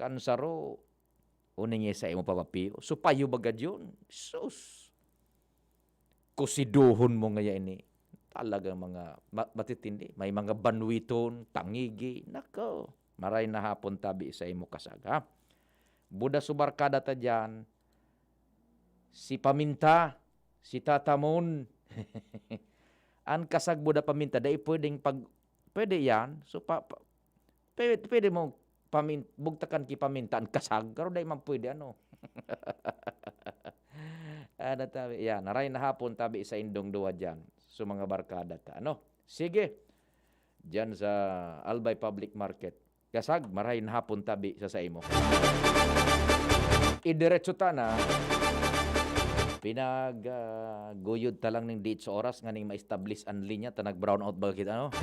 kansaro uning sa imo papapiyo. Supayo bagad yun. Sus. Kusiduhon mo ngaya ini. Talagang mga matitindi. May mga banwiton, tangigi. Nako. Maray na hapon tabi sa imo kasag. Ha? Buda subarkada ta dyan. Si Paminta. Si Tatamon. Ang kasag buda Paminta. Dahil pwede yan. So pwede mo bugtakan ki Paminta ang kasag. Pero dahil man pwede ano. Tabi, yan, naray na hapon tabi sa indong duwa dyan. So mga barkada ta. Ano? Sige. Dyan sa Albay Public Market. Kasag, maray na hapon tabi sa imo. Idiretso ta na. Pinag-guyod talang ng date sa oras nga ning ma-establish ang linya ta nag-brown out ba kita, ano?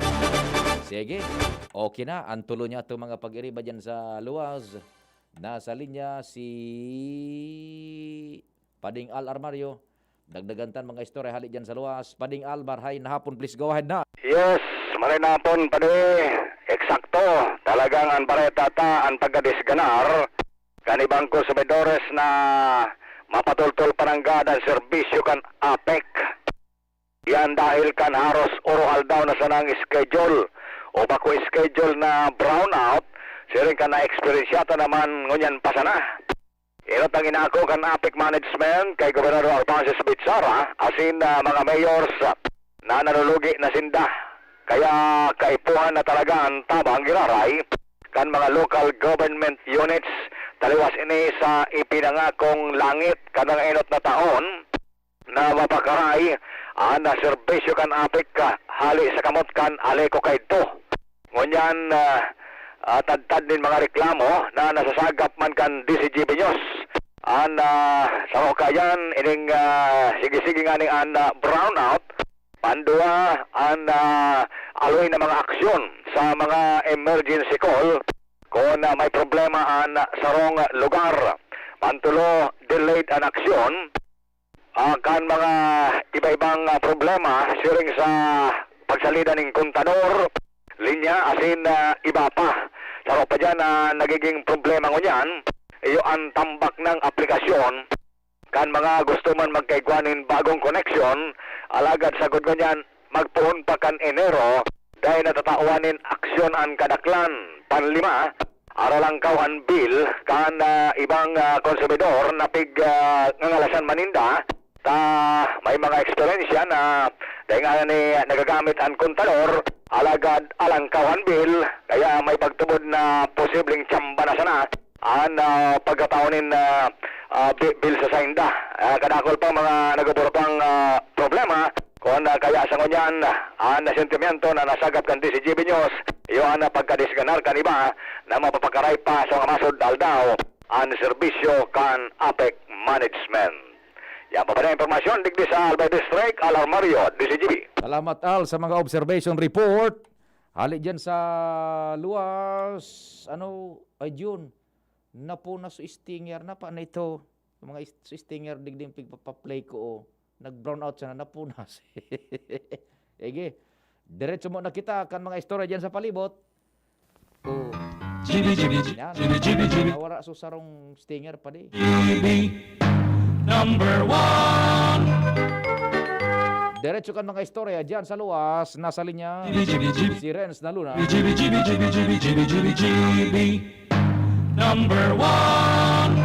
Sige. Okay na. Ang tulo niya itong mga pag-iriba dyan sa luwas. Nasa linya si Pading Al Armario. Dagdagantan mga istorya hali dyan sa luwas. Pading Al, marhay na hapon. Please go ahead na. Yes, maray na hapon, pade. Eksakto. Talagang ang bareta ta, ang taga-disganar. Kanibang konsumidores na mapatultol paranggada ang serbisyo kan APEC. Yan dahil kan haros oral daw na sanang schedule o bako schedule na brownout. Siring ka na experience yata naman ngunyan pa sana. Inatangin ako kan APEC management kay Gobernador Albances Bitsara asin mga mayors na nanulugi na sinda. Kaya kaipuhan na talaga ang tabang giraray kan mga local government units taliwas ini sa ipinangakong langit kanang inot na taon na mapakaray na serbisyo kan APEC hali sa kamot kan aleko kay to. Ngunyan tad-tad din mga reklamo na nasasagap man kan DCGB News. Sa kayan ining sige-sige nga ning brownout pandua aloy na mga aksyon sa mga emergency call kung may problema sa wrong lugar. Pantulo, delayed an aksyon kan mga iba-ibang problema siring sa pagsalida ng kontador, linya, asin iba pa. Saro pa dyan nagiging problema ngunyan, iyo ang tambak ng aplikasyon kan mga gusto man magkaigwanin bagong koneksyon, alagad sagod ngunyan magpuhon pa kan Enero dahil natatawanin aksyon ang kadaklan panlima aralang kawan bill kan ibang konsumidor na ngalasan maninda ta may mga eksperyensya na dahil nga ni nagagamit ang kontador alagad alang kawan bill kaya may pagtubod na posibleng tsamba na sana ang pagkataunin bill sa sainda. Kadakol pa mga nagaburo problema kung kaya sa ngunyan ang sentimiento na nasagap kan DCGB News iyo ang pagkadisganar kan iba na mapapakaray pa sa mga masod aldaw ang serbisyo kan APEC management. Yan pa na impormasyon digdi sa Albay District, Al Armario, DCGB. Salamat Al sa mga observation report. Hali dyan sa luwas. Ay June. Napuna sa stinger na pa na ito. Mga stinger digdi pagpaplay ko. Nag-brown out siya na napunas. Ege. Diretso mo na kita kan mga istorya dyan sa palibot. Yan. Nawara so sarong stinger pa di. Number one. Diretso kan mga istorya dyan sa luwas. Nasa linya si Renz na Luna. Number one.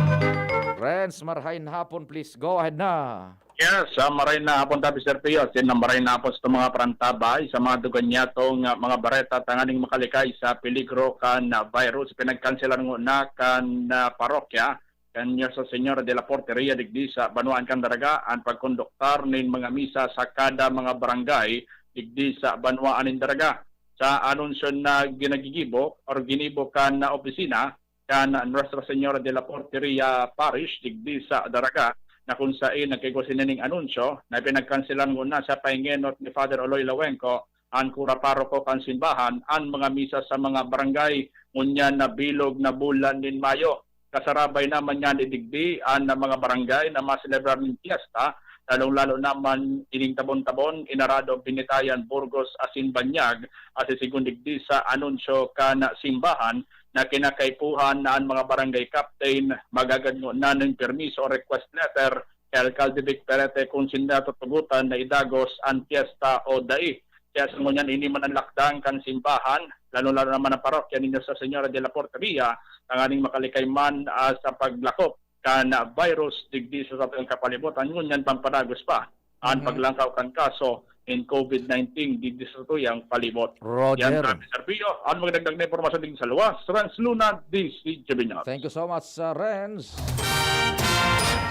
Renz, marhain hapon please. Go ahead na. Yes, maray na hapon tabi Sir Pio. Maray na hapon sa mga prantabay, sa mga duganyatong mga bareta tanganing makalikay sa peligro kan virus. Pinagkanselan na kan parokya kanyo sa Senyor de la Porteria digdi sa Banuan Candaraga ang pagkonduktar nin mga misa sa kada mga barangay digdi sa Banuan Candaraga. Sa anunsyon na ginagigibo or ginibo kan na opisina kan Nuestra Señora de la Porteria Parish digdi sa Daraga na kung saan nagkigwasinaning anunsyo na pinagkanselan na sa pahingenot ni Father Oloy Lawenco ang kura paroko kan simbahan ang mga misa sa mga barangay ngunyan na bilog na bulan din Mayo. Kasarabay naman yan idigdi ang mga barangay na maselebrar ng fiesta, lalong-lalo naman ining tabon-tabon, Inarado, Binitayan, Burgos, Asin, Banyag, at isigundigdi sa anunsyo ka na simbahan na kinakaipuhan na ang mga barangay captain magaganyo na ng permiso o request letter kay Alcalde Vic Perete kung sinda tutugutan na idagos ang fiesta o dai. Kaya sa ngunyan ini man ang lakdang kan simbahan, lalo-lalo naman ang parokya ninyo sa Señora de la Porteria, ang aning makalikay man sa paglakop kan virus digdi sa atong kapalibutan, ngunyan pampadagos pa ang paglangkaw kan kaso in COVID-19 digdi sa tuyang palibot. Roger. Yan kami, Sir Pio. Ang magdagdag na informasyon digdi sa luwas, Renz Luna, DC Jimenez. Thank you so much, Renz.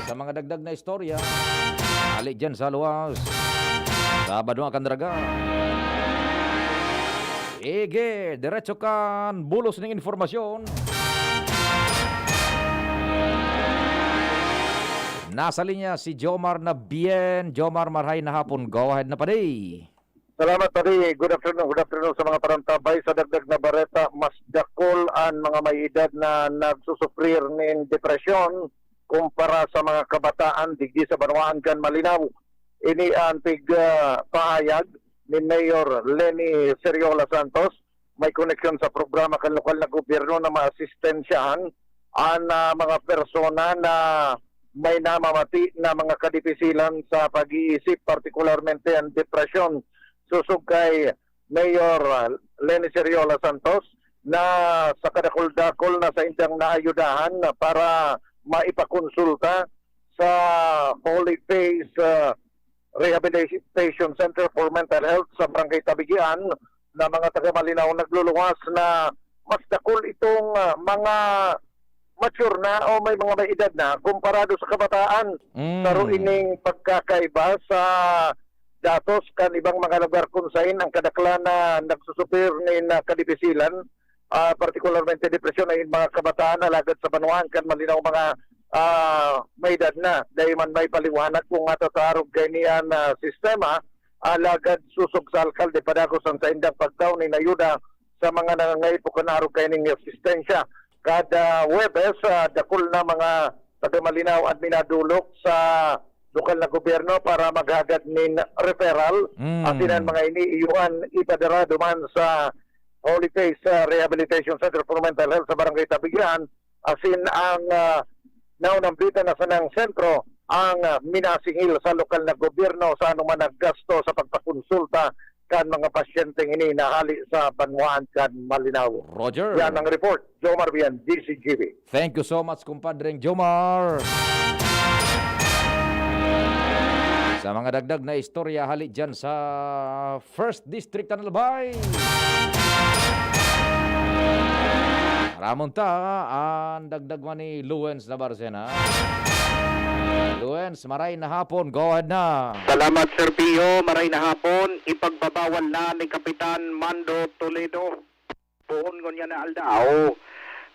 Sa mga dagdag na istorya, ali dyan sa luwas. Sabado ang kandraga. Ege, diretso kan bulos ng informasyon. Nasa linya si Jomar na bien. Jomar, marhay na hapon. Go ahead na pa day. Salamat pare. Good afternoon sa mga parantabay. Sa dagdag na bareta, mas dakol ang mga may edad na nagsusufrir ng depresyon kumpara sa mga kabataan digdi sa Banwaan kan Malinaw. Ini ang pahayag ni Mayor Lenny Seriola Santos. May koneksyon sa programa kan lokal na gobyerno na maasistensyahan ang mga persona na may namamati na mga kadipisilan sa pag-iisip, partikularmente ang depresyon. Susog kay Mayor Lenny Seriola Santos na sa kadakol-dakol na sa indang naayudahan para maipakonsulta sa Holy Face Rehabilitation Center for Mental Health sa Barangay Tabigian na mga taga-Malinaw nagluluwas na mas dakol itong mga mature na o may mga may edad na kumparado sa kabataan. Pero ining pagkakaiba sa datos kan ibang mga lugar kung saan ang kadakla na nagsusupir ni kadipisilan, partikularmente depresyon ay mga kabataan na lagad sa Banwaan kan Malinaw mga may edad na. Dahil man may paliwanag kung atatarog kay niyan sistema, alagad susog sa alkalde padagos ang sa indang pagtaw ni nayuda sa mga nangangaipo kanarog kay ning asistensya. Kada Webes, dakol na mga taga-Malinaw at minadulok sa lokal na gobyerno para maghagad nin referral. Atin ang mga iniiyuan ipadara duman sa Holy Face Rehabilitation Center for Mental Health sa Barangay Tabigian. Asin ang naunambita na sa ng sentro ang minasingil sa lokal na gobyerno sa anuman naggasto sa pagpakonsulta kan mga pasyenteng ini nahali sa Banwaan kan Malinaw. Roger. Yan ang report. Jomar Bian, DCGB. Thank you so much, kumpadreng Jomar. Sa mga dagdag na istorya, hali dyan sa First District ng Albay. Ramonta, ang dagdag man ni Luens na Barcena. Luens, maray na hapon. Go ahead na. Salamat, Sir Pio. Maray na hapon. Ipagbabawal na ni Kapitan Mando Toledo. Buon ngonya na Aldao.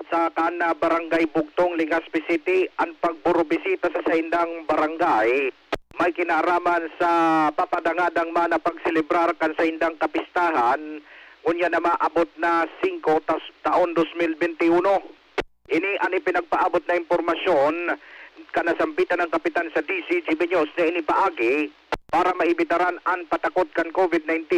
Sa kana Barangay Bugtong, Legazpi City, ang pagburubisita sa saindang barangay. May kinaraman sa papadangadang mana pagselebrar kan sa indang kapistahan. Unya na maabot na 5 taon 2021. Ini ani pinagpaabot na impormasyon kanasambitan ng kapitan sa DC Jimenez na inipaagi para maibitaran ang patakot kan COVID-19,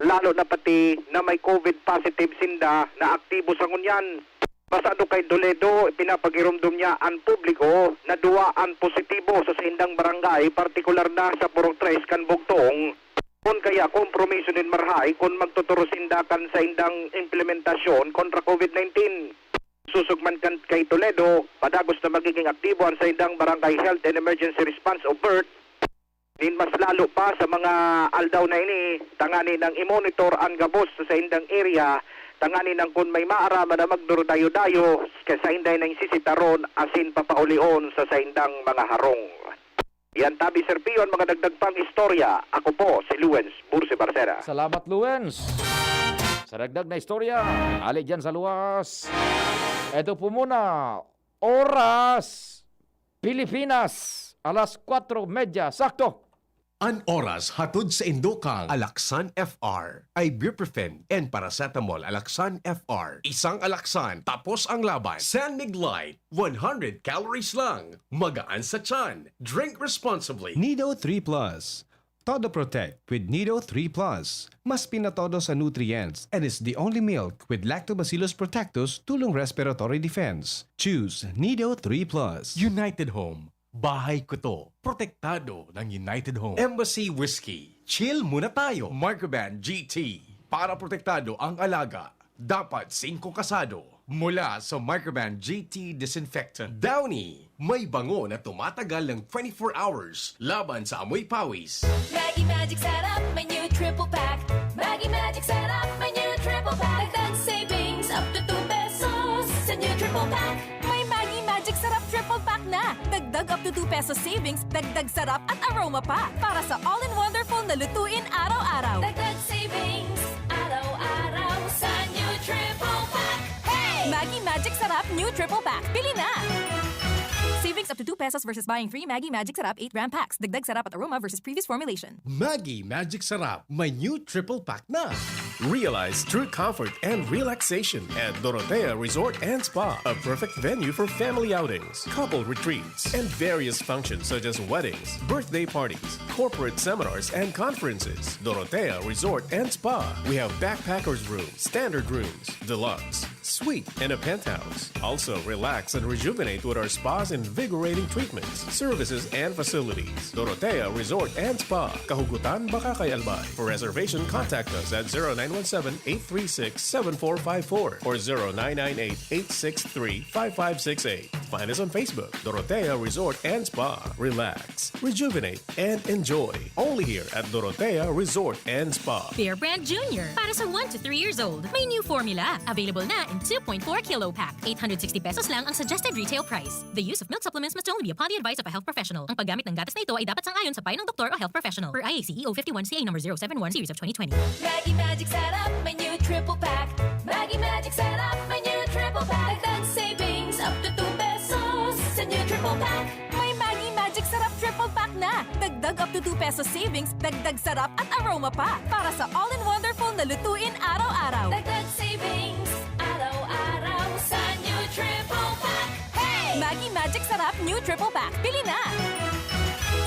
lalo na pati na may COVID positive sinda na aktibo sa ngunyan. Pasado kay Toledo, pinapagirumdum niya ang publiko na duwa ang positibo sa sindang barangay, partikular na sa Purong 3 kan Bugtong. Kung kaya kompromiso din marhay kung magtuturo sindakan sa indang implementasyon kontra COVID-19. Susugman kan kay Toledo, padagos na magiging aktibo ang sa indang Barangay Health and Emergency Response o BERT. Din mas lalo pa sa mga aldaw na ini, tangani ng i-monitor ang gabos sa indang area, tangani ng kung may maarama na magduro-dayo-dayo, sa inday ng sisitaron, asin papaulion sa indang mga harong. Yan tabi Sir Pio, mga dagdag pang istorya. Ako po si Luens Burse Barcera. Salamat, Luens. Sa dagdag na istorya, ali dyan sa luwas. Ito po muna, oras Pilipinas, alas 4:30, sakto. An oras hatod sa Indokang Alaksan FR, Ibuprofen and Paracetamol Alaksan FR. Isang alaksan tapos ang laban. San Mig Light, 100 calories lang. Magaan sa tiyan. Drink responsibly. Nido 3 Plus. Todo Protect with Nido 3 Plus. Mas pinatodo sa nutrients and is the only milk with Lactobacillus protectus tulong respiratory defense. Choose Nido 3 Plus. United Home. Bahay ko to. Protektado ng United Home. Embassy Whiskey. Chill muna tayo. Microban GT. Para protektado ang alaga, dapat 5 kasado. Mula sa Microban GT Disinfectant. Downy. May bango na tumatagal ng 24 hours laban sa amoy pawis. Maggie Magic Sarap, my new triple pack. Maggie Magic Sarap, my new triple pack. Dagdag savings up to 2 pesos sa new triple pack. May Maggie Magic Sarap triple pack na. Dagdag up to 2 pesos savings, dagdag sarap at aroma pa. Para sa all-in-wonderful na lutuin araw-araw. Dagdag savings, araw-araw sa new triple pack. Hey! Maggie Magic Sarap new triple pack. Bili na! Savings up to 2 pesos versus buying 3 Maggie Magic Sarap 8-gram packs. Dagdag sarap at aroma versus previous formulation. Maggie Magic Sarap. May new triple pack na. Realize true comfort and relaxation at Dorotea Resort and Spa, a perfect venue for family outings, couple retreats, and various functions such as weddings, birthday parties, corporate seminars, and conferences. Dorotea Resort and Spa. We have backpackers room, standard rooms, deluxe, suite, and a penthouse. Also, relax and rejuvenate with our spas and invigorating treatments, services, and facilities. Dorotea Resort and Spa, Kahugutan, Bakakay, Albay. For reservation, contact us at 0917-836-7454 or 0998-863-5568. Find us on Facebook, Dorotea Resort and Spa. Relax, rejuvenate, and enjoy. Only here at Dorotea Resort and Spa. Bear Brand Junior. Para sa 1 to 3 years old. May new formula. Available na in 2.4 kilo pack. 860 pesos lang ang suggested retail price. The use of milk supplements must only be upon the advice of a health professional. Ang paggamit ng gatas na ito ay dapat sang-ayon sa payo ng doktor o health professional. Per IAC EO 51CA number 071 series of 2020. Maggie Magic Sarap, my new triple pack. Maggie Magic Sarap, my new triple pack. Dagdag savings up to 2 pesos sa new triple pack. May Maggie Magic Sarap triple pack na. Dagdag up to 2 pesos savings, dagdag sarap at aroma pa. Para sa all-in-wonderful na lutuin araw-araw. Dagdag savings, araw-araw sa new triple pack. Hey! Maggie Magic Sarap new triple pack. Bili na!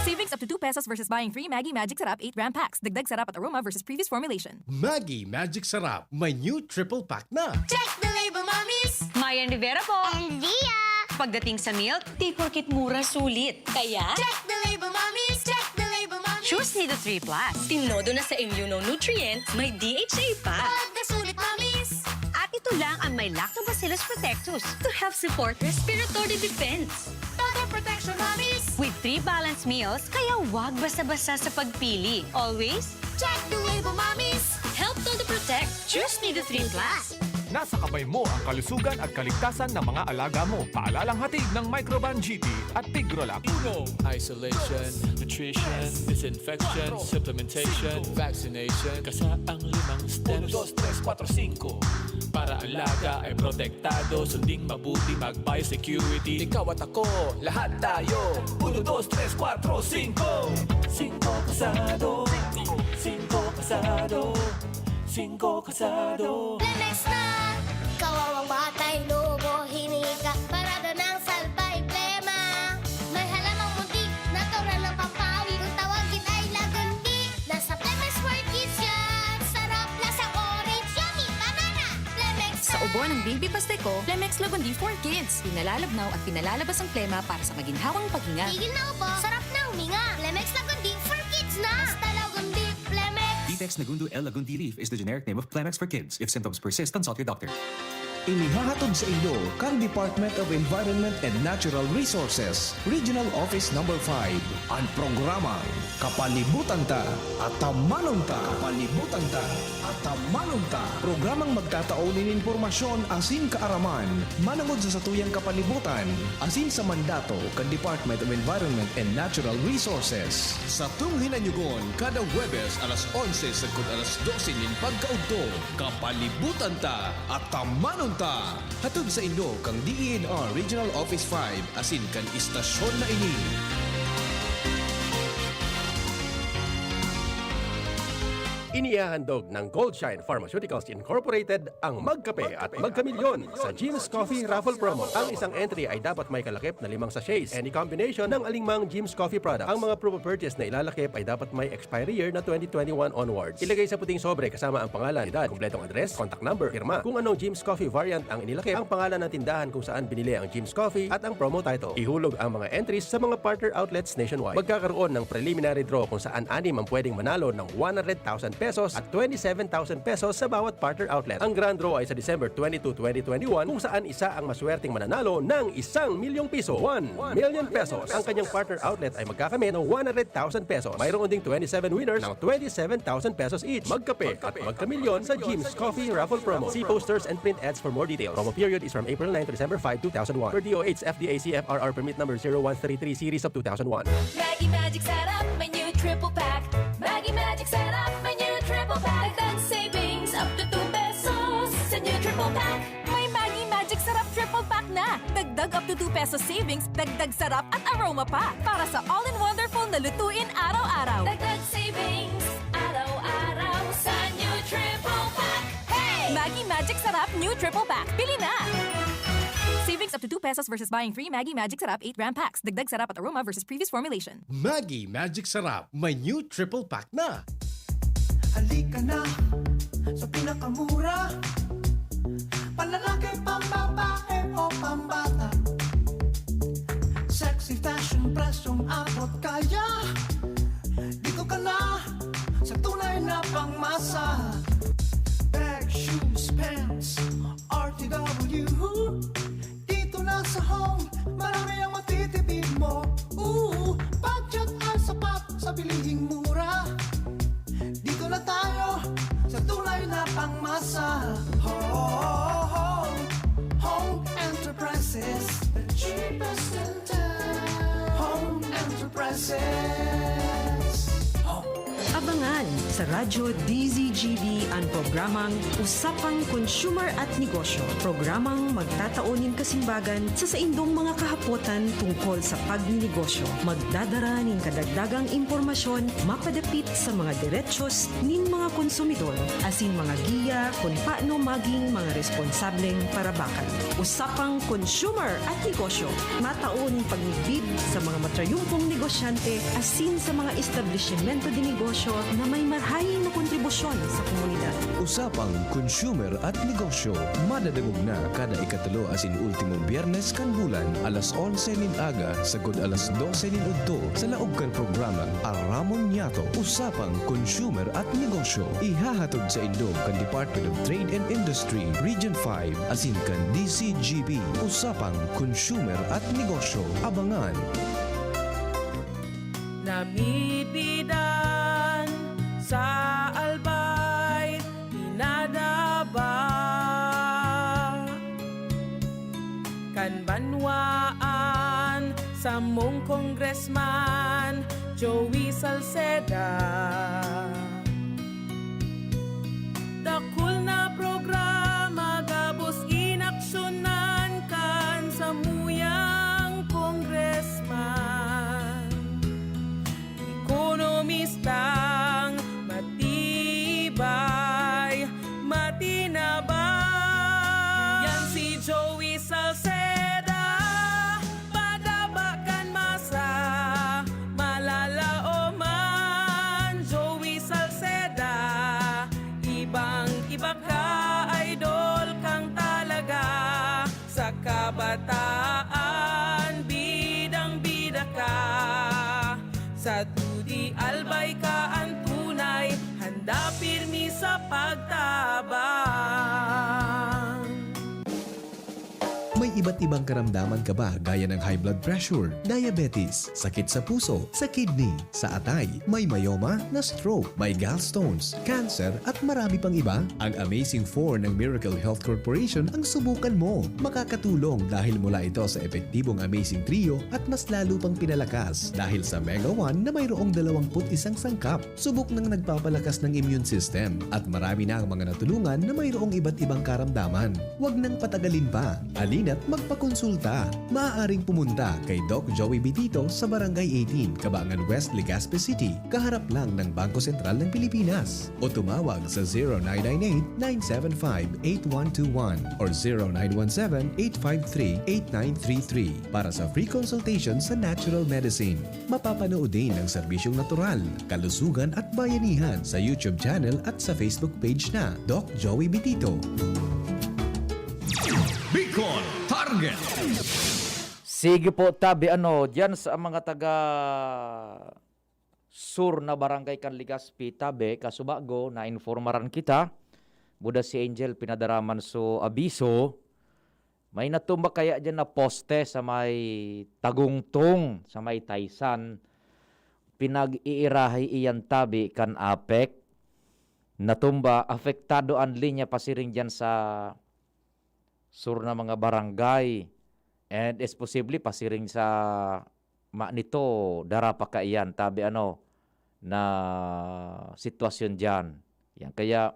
Savings up to 2 pesos versus buying 3 Maggie Magic Sarap 8-gram packs. Dagdag sarap at aroma versus previous formulation. Maggie Magic Sarap. May new triple pack na. Check the label, mommies! Mayan Rivera po. And Dia! Pagdating sa milk, di porkit mura sulit. Kaya, Check the label, mommies! Check the label, mommies! choose Nido 3 Plus. Tinodo na sa immunonutrients, may DHA pa. Pag nasulit, mommies! At ito lang ang may Lactobacillus protectus to help support respiratory defense. Total protection, mommies! With 3 balanced meals, kaya wag basta-basta sa pagpili. Always, Check the label, mommies! help Todo Protect. Choose Nido 3 Plus. Nasa kamay mo ang kalusugan at kaligtasan ng mga alaga mo. Paalalang hatid ng Microban GT at Tigrolac. Isolation, nutrition, disinfection, supplementation, vaccination. Kasaang 5 steps. 1, 2, 3, 4, 5. Para alaga ay protektado, sunding mabuti mag-biosecurity. Ikaw at ako, lahat tayo. 1, 2, 3, 4, 5. 5 kasado. 5 kasado. 5 kasado. Lemex na! Kawawang batay, lobo, hinika. Parada ng salbay, plema. May halamang muntik, natural ng pampawi. Kung tawagin ay lagundi. Nasa Lemex for Kids yan. Sarap, lasang orange, yummy, banana. Lemex na! Sa ubo ng Baby Pasteco, Lemex Lagundi for Kids. Pinalalabnaw at pinalalabas ang plema para sa maginhawang paghinga. Tigil na upo, sarap na huminga. Lemex Lagundi for Kids na! Basta Lagundi, Lemex. Detex Nagundu L. Lagundi Leaf is the generic name of Plemex for kids. If symptoms persist, consult your doctor. Inihahatod sa inyo kang Department of Environment and Natural Resources, Regional Office No. 5, ang programang Kapalibutan Ta at Tamanon Ta. Kapalibutan Ta at Tamanon Ta. Programang magtataunin informasyon asin kaaraman, manangod sa satuyang kapalibutan, asin sa mandato kan Department of Environment and Natural Resources. Sa tunghinanyugon, kada Huwebes alas 11 sagkod alas 12 nin pagkaudto, Kapalibutan Ta at Tamanon Ta. Hatod sa inyo kang DENR Regional Office 5 asin kan istasyon na ini. Inihahandog ng Goldshine Pharmaceuticals Incorporated ang Magkape at Magkamilyon sa Jim's Coffee Raffle Promo. Ang isang entry ay dapat may kalakip na 5 sachets, any combination ng alingmang Jim's Coffee products. Ang mga proof of purchase na ilalakip ay dapat may expiry year na 2021 onwards. Ilagay sa puting sobre kasama ang pangalan, edad, kumpletong address, contact number, firma, kung anong Jim's Coffee variant ang inilakip, ang pangalan ng tindahan kung saan binili ang Jim's Coffee at ang promo title. Ihulog ang mga entries sa mga partner outlets nationwide. Magkakaroon ng preliminary draw kung saan 6 ang pwedeng manalo ng 100,000 pesos at 27,000 pesos sa bawat partner outlet. Ang grand draw ay sa December 22, 2021 kung saan isa ang maswerteng mananalo ng 1 milyong piso. 1 million pesos. Ang kanyang partner outlet ay magkakamit ng 100,000 pesos. Mayroon ding 27 winners ng 27,000 pesos each. Magkape at magkamilyon sa Jim's Coffee Raffle Promo. See posters and print ads for more details. Promo period is from April 9 to December 5, 2001. Per DOH FDA CFRR permit number 0133 series of 2001. Maggie Magic Sarap, my new triple pack. Maggie Magic Sarap, my new triple pack. Dagdag savings up to 2 pesos sa new triple pack. May Maggie Magic Sarap triple pack na. Dagdag up to 2 pesos savings, dagdag sarap at aroma pa. Para sa all-in-wonderful na lutuin araw-araw. Dagdag savings araw-araw sa new triple pack. Hey! Maggie Magic Sarap new triple pack. Bili na! Savings up to 2 pesos versus buying 3 Maggie Magic Sarap 8-gram packs. Dagdag sarap at aroma versus previous formulation. Maggie Magic Sarap, may new triple pack na. Halika na sa pinakamura. Panlalaki, pambabae o pambata. Sexy fashion, presyong abot kaya. Dito ka na sa tunay na pangmasa. Bag, shoes, pants, RTW. Dito na sa home, marami ang matitipid mo. Budget ay sapat sa bilihing mura. Dito na tayo sa tunay na pangmasa. Home Enterprises, the cheapest in town. Home Enterprises. Abangan sa Radyo DZGB ang programang Usapang Consumer at Negosyo. Programang magtataunin kasimbagan sa saindong mga kahapotan tungkol sa pagninegosyo. Magdadara ning kadagdagang impormasyon mapadapit sa mga diretsyon ning mga konsumidor asin mga giya kung paano maging mga responsableng parabakan. Usapang Consumer at Negosyo. Mataon pagnibid sa mga matrayumpong negosyante asin sa mga establishmento de negosyo na may marhaing na kontribusyon sa komunidad. Usapang Consumer at Negosyo. Madadagog na kada ikatulo asin ultimong biyernes kan bulan alas 11 nin aga sagod alas 12 nin udto sa laog kan programa Aramon Yato. Usapang Consumer at Negosyo. Ihahatod sa indog kan Department of Trade and Industry Region 5 asin kan DCGB. Usapang Consumer at Negosyo. Abangan. Namibidan sa albay, inadaba kan banwaan sa mong congressman Joey Salceda. Dakul na programa gabos inaksyonan kan sa muyang congressman. Ekonomistang matibay, matinabay. Yan si Joey Salceda, padabakan masa, malala o man. Joey Salceda, ibang-iba ka, idol kang talaga. Sa kabataan, bidang-bida ka. Sa Tudi Albay ka ang tunay, handa pirmi sa pagtabang. May iba't ibang karamdaman ka ba gaya ng high blood pressure, diabetes, sakit sa puso, sa kidney, sa atay, may myoma na stroke, may gallstones, cancer at marami pang iba? Ang Amazing 4 ng Miracle Health Corporation ang subukan mo. Makakatulong dahil mula ito sa epektibong Amazing Trio at mas lalo pang pinalakas dahil sa Mega 1 na mayroong 21 sangkap. Subok ng nagpapalakas ng immune system at marami na ang mga natulungan na mayroong iba't ibang karamdaman. Huwag nang patagalin pa. Halina't magpakonsulta. Maaaring pumunta kay Doc Joey Bitito sa Barangay 18, Cabangan West, Legazpi City, kaharap lang ng Bangko Sentral ng Pilipinas. O tumawag sa 0998-975-8121 or 0917-853-8933 para sa free consultation sa natural medicine. Mapapanood din ang serbisyong natural, kalusugan at bayanihan sa YouTube channel at sa Facebook page na Doc Joey Bitito. Bicol Target. Sige po, tabi dyan sa mga taga sur na barangay kan Legazpi, tabi, kasubago, na informaran kita, buda si Angel pinadaraman so abiso, may natumba kaya dyan na poste sa may Tagungtong, sa may Taysan, pinag-iirahay iyan tabi kan APEC, natumba, apektado ang linya pasiring dyan sa sur na mga barangay, and is possibly pasiring sa nito dara pa ka iyan tabi na sitwasyon dyan. Yan kaya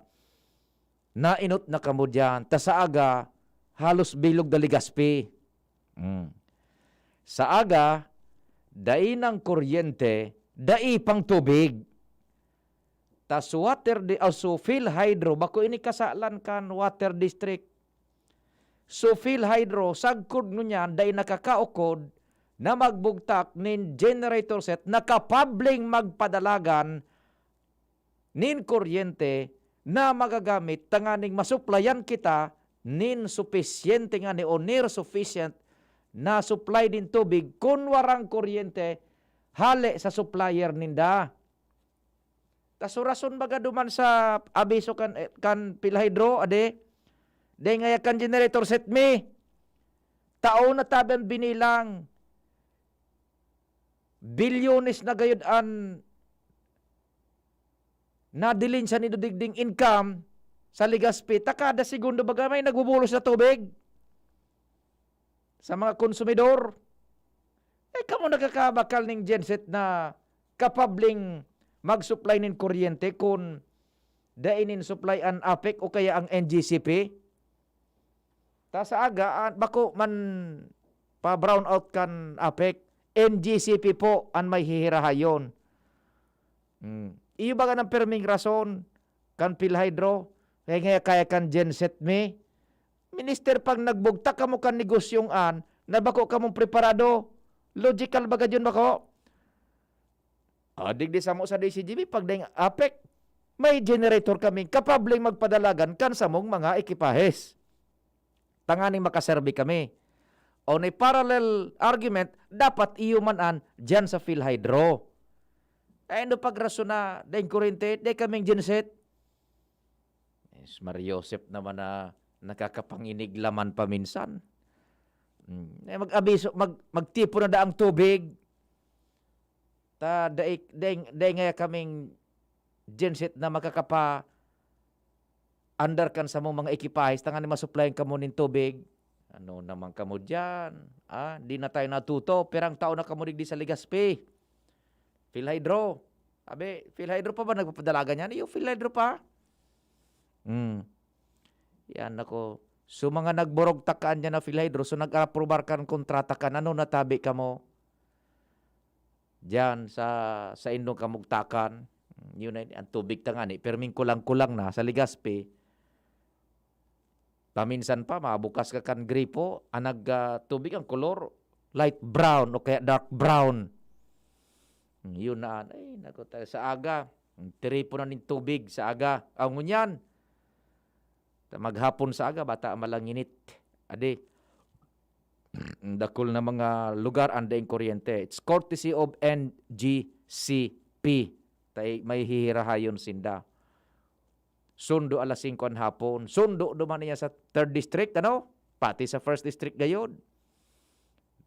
nainot na kamo dyan ta sa aga halos bilog da Legazpi. Sa aga dai ng kuryente, dai pang tubig. Tas water so PhilHydro bako ini kasalan kan water district. So PhilHydro, sagkod nun yan, dahil nakakaukod na magbugtak nin generator set, nakapabling magpadalagan nin kuryente na magagamit tanganing masuplayan kita nin sufisyente nga ni o near sufficient na supply din tubig kung warang kuryente hali sa supplier ninda. Tas rason baga duman sa abiso kan PhilHydro, ade, dahil nga kan generator set me, tao na tabi ang binilang, bilyones na gayod an nadilin sa nidudigding income sa Legazpi, takada segundo baga may nagbubulos na tubig sa mga konsumidor. Kamo nakakabakal ng genset na kapabling mag-supply ng kuryente kung dainin supply an APEC o kaya ang NGCP. Ta sa aga, bako man pa-brown out kan APEC, NGCP po ang may hihirahayon. Iyo ba ng perming rason kan PhilHydro, kaya kan genset me, minister pag nagbugta kamo kan negosyong an, na bako kamong preparado, logical baga yun bako? Digdi sa mo sa DCGB, pag dahil APEC, may generator kaming kapabling magpadalagan kan sa mong mga ekipahes. Tanganing makaserbi kami. O ni parallel argument, dapat iyo manan dyan sa PhilHydro. Ano pagrason na, dahil kurente, dahil kaming genset. Yes, Mariosep naman na nakakapanginig laman paminsan. Mag-abiso, magtipo na daang tubig. Dahil nga kaming genset na makakapa under kan sa mong mga ekipahis, tangan masupplyan ka mo ng tubig. Ano naman ka mo dyan? Di na tayo natuto. Perang tao na ka mo di sa Legazpi. PhilHydro. Abe, PhilHydro pa ba nagpapadalaga niyan? Iyo, PhilHydro pa. Yan ako. So mga nagborog takaan niya na PhilHydro, so nag-aprobar kan kontrata ka, ano natabi ka mo? Diyan sa indong kamugtakan. Yun na, ang tubig tangani. Perming kulang-kulang na sa Legazpi. Paminsan pa, mabukas ka kan gripo, ang tubig ang kolor, light brown o kaya dark brown. Yun na, naku, sa aga, tiripo na ng tubig sa aga. Ang ngunyan, maghapon sa aga, bata malanginit. Ade, dakol na mga lugar andaing kuryente. It's courtesy of NGCP. May hihirahayon sinda. Sundo alas 5 ang hapon. Sundo duman niya sa 3rd district, pati sa 1st district gayon.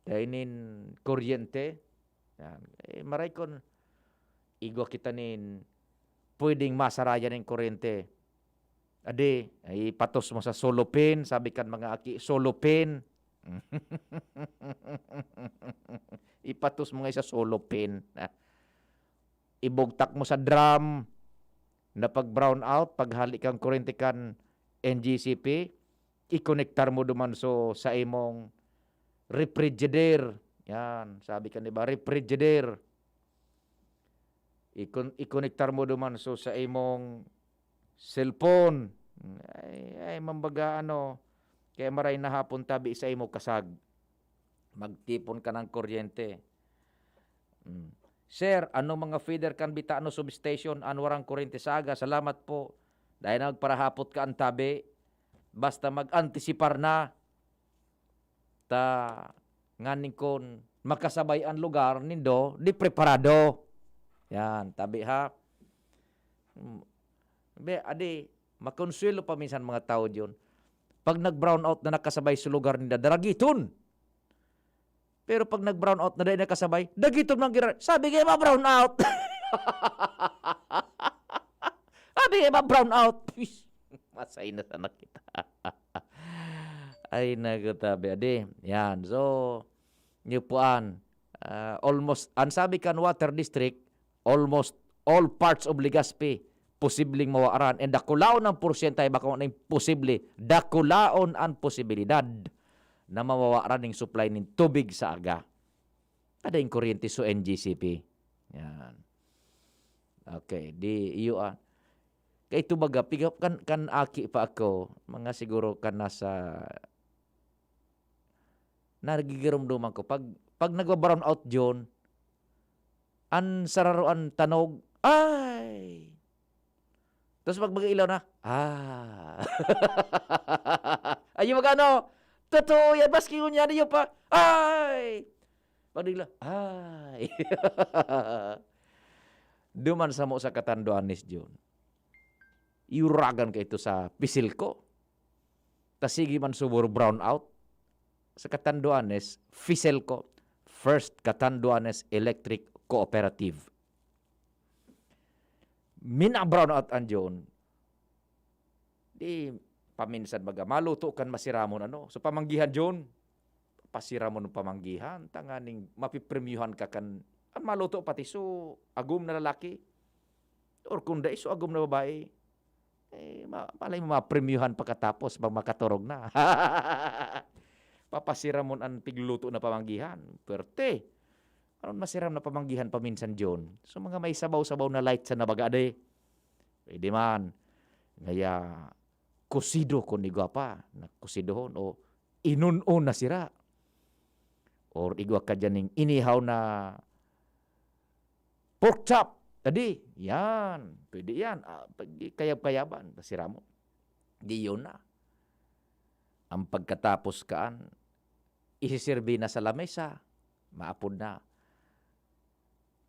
Dainin kuryente. Maray kon, igwa kita nin, pwedeng masarayan ng kuryente. Ade, ipatos mo sa solopin, sabi kan mga aki, solopin. Ipatos mo nga sa solopin. Ibugtak mo sa drum, na pag brown out, pag halik kang kuryente kan NGCP, i-connectar mo duman sa imong refrigerator. Yan, sabi ka ba, refrigerator. Ikonektar mo duman so sa imong cellphone. Ay mambaga kaya maray na hapon tabi sa imo kasag. Magtipon ka ng kuryente. Sir, ano mga feeder kan bita substation warang kuryente saga? Salamat po. Dahil nagparahapot ka ang tabi. Basta mag-antisipar na. Nganing kon makasabay ang lugar nindo, di preparado. Yan, tabi ha. Adi, makonsuelo pa minsan mga tao diyon. Pag nag-brown out na nakasabay sa lugar nila, daragiton. Pero pag nag-brown out na dahil nakasabay, dagiton mang gira. Sabi kayo ma-brown out. Sabi kayo ma-brown out. Masay na sana kita. Ay, nagutabi. Adi, yan. So, nyupuan. Almost, ang sabi kan Water District, almost all parts of Legazpi posibleng mawaaran. And dakulaon ang porsyentay baka na posible. Dakulaon ang posibilidad na mawawaaran ng supply ng tubig sa aga. Ada yung kuryente so NGCP. Yan. Okay. Di iyo kaya ito baga, kan aki pa ako, mga siguro kan nasa nagigiramdaman ko. Pag nagwa-brown out John, an sararuan tanog, ay! Tapos pag mag-ilaw na, ayun magano, totoo yan, baski ko niya niyo pa, ay! Pag nagla, ay! Duman sa mo sa katanduanis John. Iuragan ka ito sa pisil ko. Tasigi man subur brown out. Sa Catanduanes, Fiselco, First Catanduanes Electric Cooperative. Mina-brown out ang John. Di paminsan baga, maluto kan masiramon So pamanggihan John, pasiramon ng pamanggihan, tanganing mapipremyuhan ka kan, ang maluto pati so agum na lalaki. Or kung da so agum na babae. Malay mo ma-premiuhan pagkatapos pag makaturog na. Papasira mo ang pigluto na pamanggihan. Perte. Aron masiram na pamanggihan paminsan John. So mga may sabaw-sabaw na light sa nabagade. Pwede man. Ngaya kusido ko ni pa. Kusidohon o inunon na sira. Or igwa ka dyan inihaw na pork chop. Tadi, yan. Pwede yan. Kayab-kayaban. Pasira mo. Di yun na. Ang pagkatapos kaan, isisirbi na sa lamesa. Maapod na.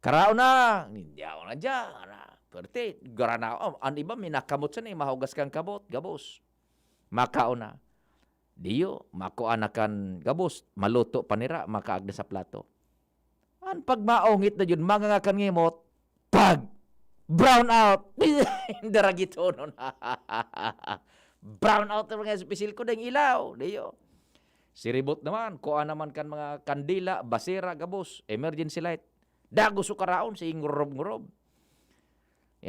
Karao na. Hindi ako na dyan. Pwerte. Gara na ako. Ang iba, minakamot sa mahugas kang kabot. Gabos. Makao na. Diyo, makuanakan gabos. Maluto panira. Makaagda sa plato. Ang pagmaongit na yun, mga nga kan ngimot, pag brown out, daragito nun. Brown out na mga spisil ko ng ilaw. Diyo. Siribot naman, kuha naman kan mga kandila, basera, gabos, emergency light. Dago sukaraon, si ngurob-ngurob.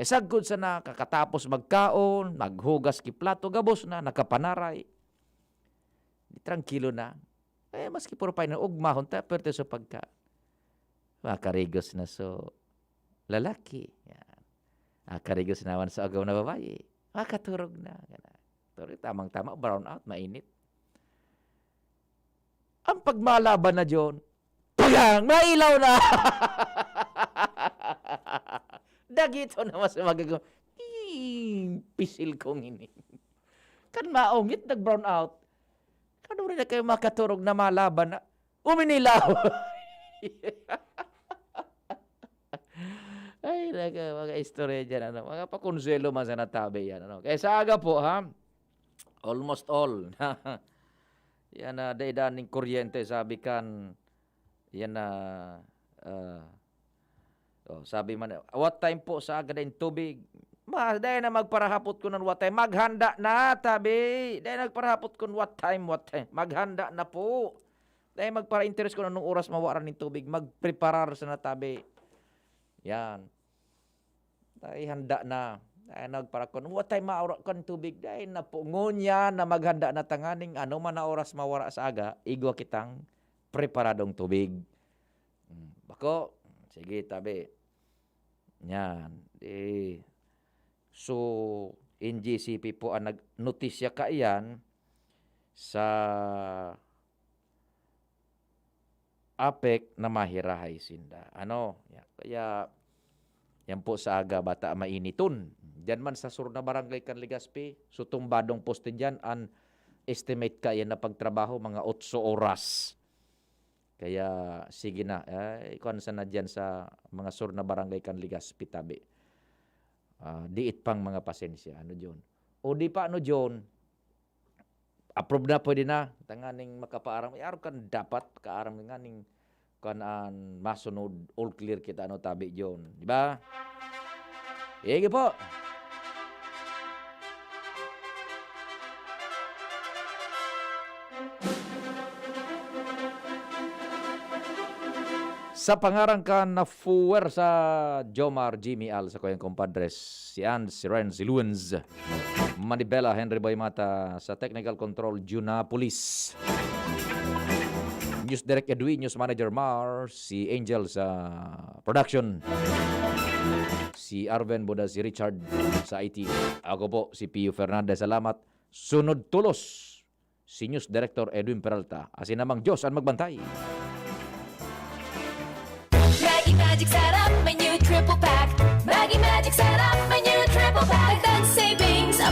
Sagod sa na, kakatapos magkaon, maghugas ki plato, gabos na, nakapanaray. Tranquilo na. Maski puro pa yun, ugmahon ta, pero sa pagka. Makarigos na so lalaki. Yan. Karigos naman sa agaw na babae. Makaturog na. Turog, tamang-tama, brown out, mainit. Ang pagmalaban na John, pagang, mailaw na! Dagito naman sa magagawa. Pisil kong ini. Kan maungit, nag-brown out. Kano rin na kayo makaturog na malaban na, uminilaw! Ay, mga istorya dyan, mga pakonselo man sa natabi yan. Kaya sa aga po, almost all. Yan na, daidaning kuryente, sabi kan, yan na, sabi man, what time po sa aga din tubig? Dahil na magparahapot ko ng what time, maghanda na, tabi. Dahil nagparahapot ko ng what time, maghanda na po. Dahil magpara-interest ko na nung oras mawaran ng tubig, magpreparar sa natabi. Yan. Dahil handa na. Dahil nagparakon. What time maura kan tubig? Dahil na po. Ngunya na maghanda na tanganing ano man na oras mawara sa aga, igwa kitang preparadong tubig. Bako, sige tabi. Yan. So, NGCP po ang nagnotisya kaiyan sa APEC na mahirahay sinda. Kaya yan po sa aga bata mainiton. Diyan man sa sur na barangay kan Legazpi, sutumbadong poste diyan an estimate kaya na pagtrabaho mga 8 oras. Kaya sige na, ikuan sa na diyan sa mga sur na barangay kan Legazpi tabi. Diit pang mga pasensya John. O di pa John, approve na pwede na tanganing makapaaram kan dapat kaaram nganing kanaan masunod all clear kita tabi John, di ba? Sige po. Sa pangarangkan na fuwer sa Jomar Jimmy Al sa kayang compadres, si Ann, si Ren, si Luens, Manibela, Henry Baymata, sa technical control, Juna Police, News Direct Edwin, News Manager Mar, si Angel sa production, si Arven Boda, si Richard sa IT, ako po si Pio Fernandez, salamat. Sunod tulos, si News Director Edwin Peralta, asin namang Diyos ang magbantay. Magic sarap